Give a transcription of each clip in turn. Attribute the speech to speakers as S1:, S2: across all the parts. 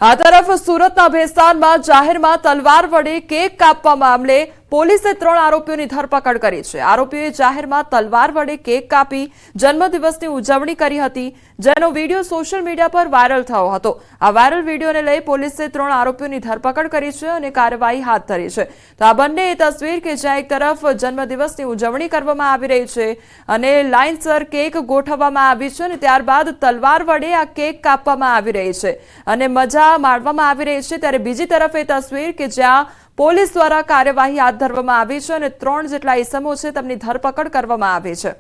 S1: આ તરફ સુરતના ભેસ્તાનમાં જાહેરમાં તલવાર વડે કેક કાપવા મામલે પોલીસે 3 આરોપીઓની ધરપકડ કરી છે। આરોપીઓએ જાહેરમાં તલવાર વડે કેક કાપી જન્મદિવસની ઉજવણી કરી હતી, જેનો વિડીયો સોશિયલ મીડિયા પર વાયરલ થયો હતો। આ વાયરલ વિડીયોને લઈ પોલીસે 3 આરોપીઓની ધરપકડ કરી છે અને કાર્યવાહી હાથ ધરી છે। તો આ બંને તસવીર કે જ્યાં એક તરફ જન્મદિવસની ઉજવણી કરવામાં આવી રહી છે અને લાઇનસર કેક ગોઠવવામાં આવી છે અને ત્યારબાદ તલવાર વડે આ કેક કાપવામાં આવી રહી છે અને મજા માણવામાં આવી રહી છે, ત્યારે બીજી તરફ એ તસવીર કે જ્યાં પોલીસ દ્વારા કાર્યવાહી હાથ ધરવામાં આવી છે અને 3 જેટલા ઇસમો છે તેમની ધરપકડ કરવામાં આવી છે।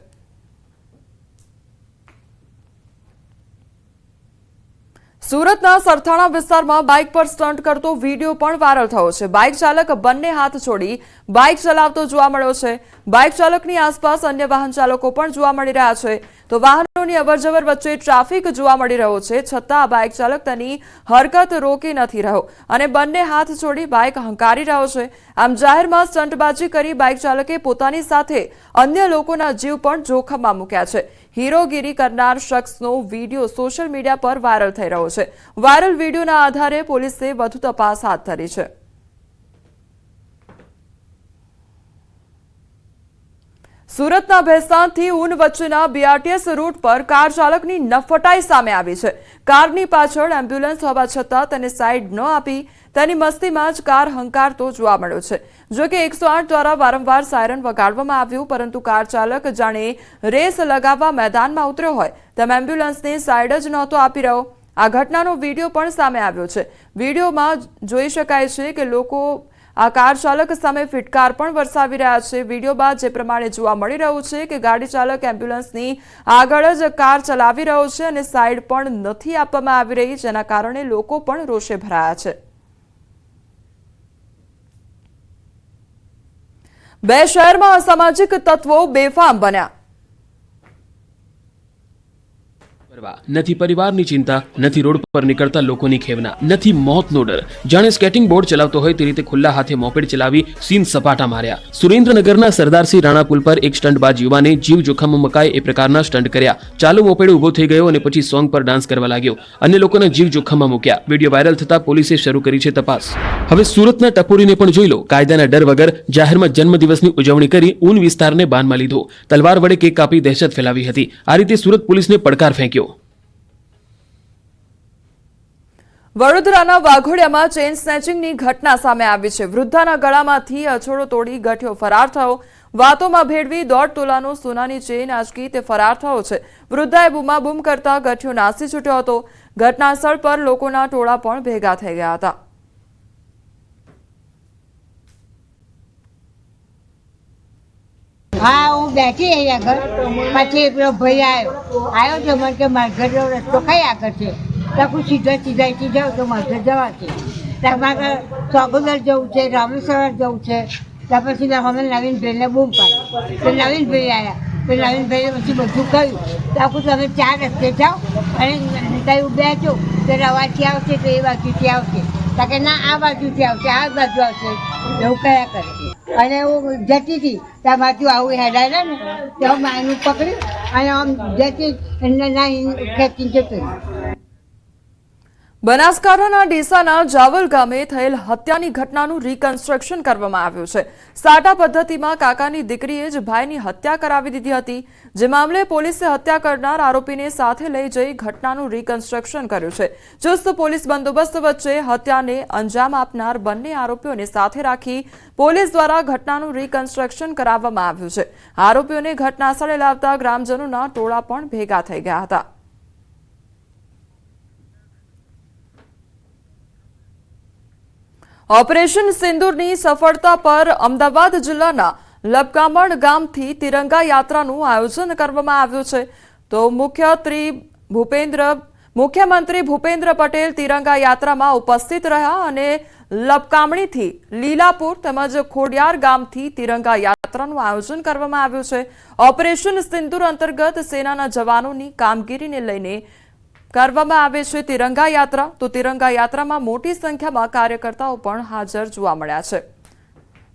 S1: સુરતના સરથાણા વિસ્તારમાં બાઇક પર સ્ટન્ટ કરતો વિડીયો પણ વાયરલ થયો છે। બાઇક ચાલક બંને હાથ છોડી બાઇક ચલાવતો જોવા મળ્યો છે। બાઇક ચાલકની આસપાસ અન્ય વાહન ચાલકો પણ જોવા મળી રહ્યા છે, તો વાહનોની અવરજવર વચ્ચે ટ્રાફિક જોવા મળી રહ્યો છે, છતાં આ બાઇક ચાલક તેની હરકત રોકી નથી રહ્યો અને બંને હાથ છોડી બાઇક હંકારી રહ્યો છે। આમ જાહેરમાં સ્ટંટબાજી કરી બાઇક ચાલકે પોતાની સાથે અન્ય લોકોના જીવ પણ જોખમમાં મૂક્યા છે। હીરોગીરી કરનાર શખ્સનો વિડીયો સોશિયલ મીડિયા પર વાયરલ થઈ રહ્યો છે। વાયરલ વિડીયોના આધારે પોલીસે વધુ તપાસ હાથ ધરી છે। સુરતના ભેસ્તાનથી ઊન વચ્ચેના બીઆરટીએસ રૂટ પર કાર ચાલકની નફટાઈ સામે આવી છે। કારની પાછળ એમ્બ્યુલન્સ હોવા છતાં તેને સાઈડ ન આપી તેની મસ્તીમાં જ કાર હંકારતો જોવા મળ્યો છે। જો કે 108 દ્વારા વારંવાર સાયરન વગાડવામાં આવ્યું, પરંતુ કાર ચાલક જાણે રેસ લગાવવા મેદાનમાં ઉતર્યો હોય તેમ એમ્બ્યુલન્સને સાઈડ જ નહોતો આપી રહ્યો। આ ઘટનાનો વિડીયો પણ સામે આવ્યો છે। વિડીયોમાં જોઈ શકાય છે કે લોકો આ કાર ચાલક સામે ફિટકાર પણ વરસાવી રહ્યા છે। વિડીયો બાદ જે પ્રમાણે જોવા મળી રહ્યું છે કે ગાડી ચાલક એમ્બ્યુલન્સની આગળ જ કાર ચલાવી રહ્યો છે અને સાઈડ પણ નથી આપવામાં આવી રહી, જેના કારણે લોકો પણ રોષે ભરાયા છે। 2 શહેરમાં અસામાજિક તત્વો બેફામ બન્યા।
S2: નથી પરિવારની ચિંતા, નથી રોડ પર નીકળતા લોકોની ખેવના, નથી મોતનો ડર। જાણે સ્કેટિંગ બોર્ડ ચલાવતો હોય તે રીતે ખુલ્લા હાથે મોપેડ ચલાવી સીન સપાટા માર્યા। સુરેન્દ્રનગરના સરદારસિંહ રાણા પુલ પર એક સ્ટંટબાજ યુવાને જીવ જોખમમાં મુકાય એ પ્રકારના સ્ટંટ કર્યા। ચાલુ મોપેડ ઉભો થઈ ગયો અને પછી સોંગ પર ડાન્સ કરવા લાગ્યો, અન્ય લોકોના જીવ જોખમમાં મૂક્યા। વિડીયો વાયરલ થતા પોલીસે શરૂ કરી છે તપાસ। હવે સુરતના ટપોરીને પણ જોઈ લો। કાયદાના ડર વગર જાહેરમાં જન્મદિવસની ઉજવણી કરી ઊન વિસ્તારને બાનમાં લીધો, તલવાર વડે કેક કાપી દહેશત ફેલાવી હતી। આ રીતે સુરત પોલીસને પડકાર ફેંક્યો।
S1: વડોદરાના વાઘોડિયામાં ચેઇન સ્નેચિંગની ઘટના સામે આવી છે। વૃદ્ધાના ગળામાંથી અછોડો તોડી ગઠિયો ફરાર થયો। વાતોમાં ભેળવી 1.5 તોલાનો સોનાની ચેઇન આંચકી તે ફરાર થયો છે। વૃદ્ધાએ બૂમાબૂમ કરતા ગઠિયો નાસી છૂટ્યો હતો। ઘટના સ્થળ પર લોકોના ટોળા પણ ભેગા થઈ ગયા હતા।
S3: हाँ हूँ बैठी है अगर पीछे एक भाई आयो तो मन के मार घर रस्तो खाई आकर से तक सीधा सीधा इसी जाओ तो मार घर जवा से तक ચોગોદર જવું છે, રામેશ્વર જવું છે। ત્યાર પછી અમે નવીનભાઈને બૂમ પાડી તો નવીનભાઈ આવ્યા, તો નવીનભાઈએ પછી બધું કહ્યું તો આખું તમે 4 રસ્તે જાઓ અને ત્યાં બેસો તો રવાથી આવશે તો એ બાજુથી આવશે, તો કે ના આ બાજુથી આવશે, આ બાજુ આવશે, એવું કયા કરે। અને હું જતી હતી ત્યાં બાજુ આવું હેડાયેલા ને તો માયનું પકડ્યું અને આમ જતી એને ના ખેંચીને જતો રહ્યો।
S1: બનાસકાંઠાના ડીસાના જાવલ ગામે થયેલ હત્યાની ઘટનાનું રિકન્સ્ટ્રક્શન કરવામાં આવ્યું છે। સાટા પદ્ધતિમાં કાકાની દીકરીએ જ ભાઈની હત્યા કરાવી દીધી હતી, જે મામલે પોલીસે હત્યા કરનાર આરોપીને સાથે લઈ જઈ ઘટનાનું રિકન્સ્ટ્રક્શન કર્યું છે। ચુસ્ત પોલીસ બંદોબસ્ત વચ્ચે હત્યાને અંજામ આપનાર બંને આરોપીઓને સાથે રાખી પોલીસ દ્વારા ઘટનાનું રિકન્સ્ટ્રક્શન કરાવવામાં આવ્યું છે। આરોપીઓને ઘટનાસ્થળે લાવતા ગ્રામજનોના ટોળા પણ ભેગા થઈ ગયા હતા। ઓપરેશન સિંદૂરની સફળતા પર અમદાવાદ જિલ્લાના લબકામણ ગામથી તિરંગા યાત્રાનું આયોજન કરવામાં આવ્યું છે। તો મુખ્યમંત્રી ભૂપેન્દ્ર પટેલ તિરંગા યાત્રામાં ઉપસ્થિત રહ્યા અને લબકામણીથી લીલાપુર તેમજ ખોડિયાર ગામથી તિરંગા યાત્રાનું આયોજન કરવામાં આવ્યું છે। ઓપરેશન સિંદૂર અંતર્ગત સેનાના જવાનોની કામગીરીને લઈને કરવામાં આવે છે તિરંગા યાત્રા। તો તિરંગા યાત્રામાં મોટી સંખ્યામાં કાર્યકર્તાઓ પણ હાજર જોવા મળ્યા છે।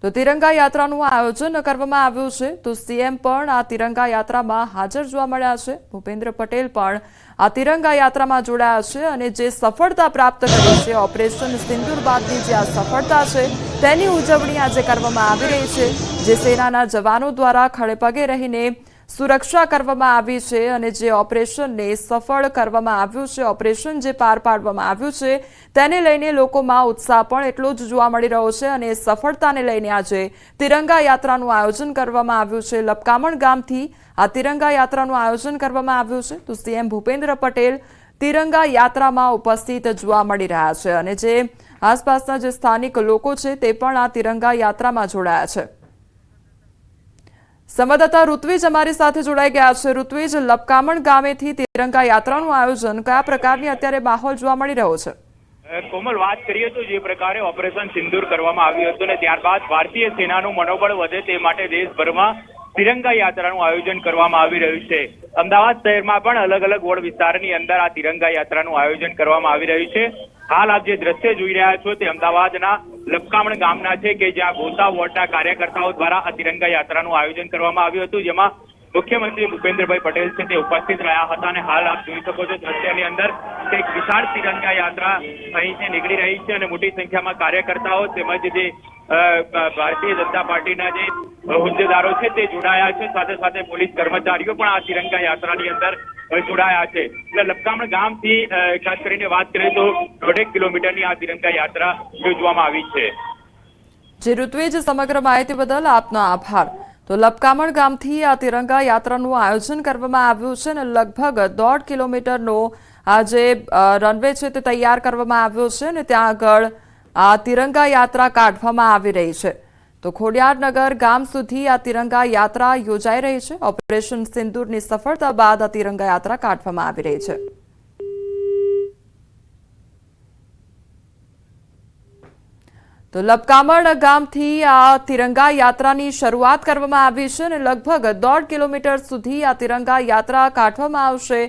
S1: તો તિરંગા યાત્રાનું આયોજન કરવામાં આવ્યું છે તો સીએમ પણ આ તિરંગા યાત્રામાં હાજર જોવા મળ્યા છે। ભૂપેન્દ્ર પટેલ પણ આ તિરંગા યાત્રામાં જોડાયા છે અને જે સફળતા પ્રાપ્ત કરી છે ઓપરેશન સિંદૂર બાદની જે આ સફળતા છે તેની ઉજવણી આજે કરવામાં આવી રહી છે। જે સેનાના જવાનો દ્વારા ખડેપગે રહીને સુરક્ષા કરવામાં આવી છે અને જે ઓપરેશનને સફળ કરવામાં આવ્યું છે ઓપરેશન જે પાર પાડવામાં આવ્યું છે તેને લઈને લોકોમાં ઉત્સાહ પણ એટલો જ જોવા મળી રહ્યો છે અને સફળતાને લઈને આજે તિરંગા યાત્રાનું આયોજન કરવામાં આવ્યું છે। લપકામણ ગામથી આ તિરંગા યાત્રાનું આયોજન કરવામાં આવ્યું છે તો સીએમ ભૂપેન્દ્ર પટેલ તિરંગા યાત્રામાં ઉપસ્થિત જોવા મળી રહ્યા છે અને જે આસપાસના જે સ્થાનિક લોકો છે તે પણ આ તિરંગા યાત્રામાં જોડાયા છે। સંવાદદાતા ઋત્વિજ અમારી સાથે જોડાઈ ગયા છે। ઋત્વિજ, લપકામણ ગામેથી તિરંગા યાત્રાનું આયોજન કયા પ્રકારની અત્યારે માહોલ જોવા મળી રહ્યો છે?
S4: કોમલ, વાત કરીએ તો જે પ્રકારે ઓપરેશન સિંદૂર કરવામાં આવ્યું હતું ને ત્યારબાદ ભારતીય સેનાનું મનોબળ વધે તે માટે દેશભરમાં તિરંગા યાત્રાનું આયોજન કરવામાં આવી રહ્યું છે। અમદાવાદ શહેરમાં પણ અલગ અલગ વોર્ડ વિસ્તારની અંદર આ તિરંગા યાત્રાનું આયોજન કરવામાં આવી રહ્યું છે। હાલ આપ જે દ્રશ્ય જોઈ રહ્યા છો તે અમદાવાદના લપકામણ ગામના છે કે જ્યાં ગોતા વોર્ડના કાર્યકર્તાઓ દ્વારા આ તિરંગા યાત્રાનું આયોજન કરવામાં આવ્યું હતું જેમાં મુખ્યમંત્રી ભૂપેન્દ્રભાઈ પટેલ છે તે ઉપસ્થિત રહ્યા હતા અને હાલ આપ જોઈ શકો છો દ્રશ્યની અંદર એક વિશાળ તિરંગા યાત્રા અહીંથી નીકળી રહી છે અને મોટી સંખ્યામાં કાર્યકર્તાઓ તેમજ જે ભારતીય જનતા પાર્ટીના જે હોદ્દેદારો છે તે જોડાયા છે। સાથે સાથે પોલીસ કર્મચારીઓ પણ આ તિરંગા યાત્રાની અંદર જોડાયા છે। એટલે લપકામણ ગામથી ખાસ કરીને વાત કરીએ તો 1.5 કિલોમીટરની આ તિરંગા યાત્રા યોજવામાં આવી છે।
S1: જે ઋત્વિજ, સમગ્ર માહિતી બદલ આપનો આભાર। તો લપકામણ ગામથી આ તિરંગા યાત્રાનું આયોજન કરવામાં આવ્યું છે અને લગભગ 1.5 કિલોમીટરનો આ જે રનવે છે તે તૈયાર કરવામાં આવ્યો છે અને ત્યાં આગળ આ તિરંગા યાત્રા કાઢવામાં આવી રહી છે। તો ખોડિયારનગર ગામ સુધી આ તિરંગા યાત્રા યોજાઈ રહી છે। ઓપરેશન સિંદૂરની સફળતા બાદ આ તિરંગા યાત્રા કાઢવામાં આવી રહી છે। તો લપકામણ ગામથી આ તિરંગા યાત્રાની શરૂઆત કરવામાં આવી છે અને લગભગ 1.5 કિલોમીટર સુધી આ તિરંગા યાત્રા કાઢવામાં આવશે।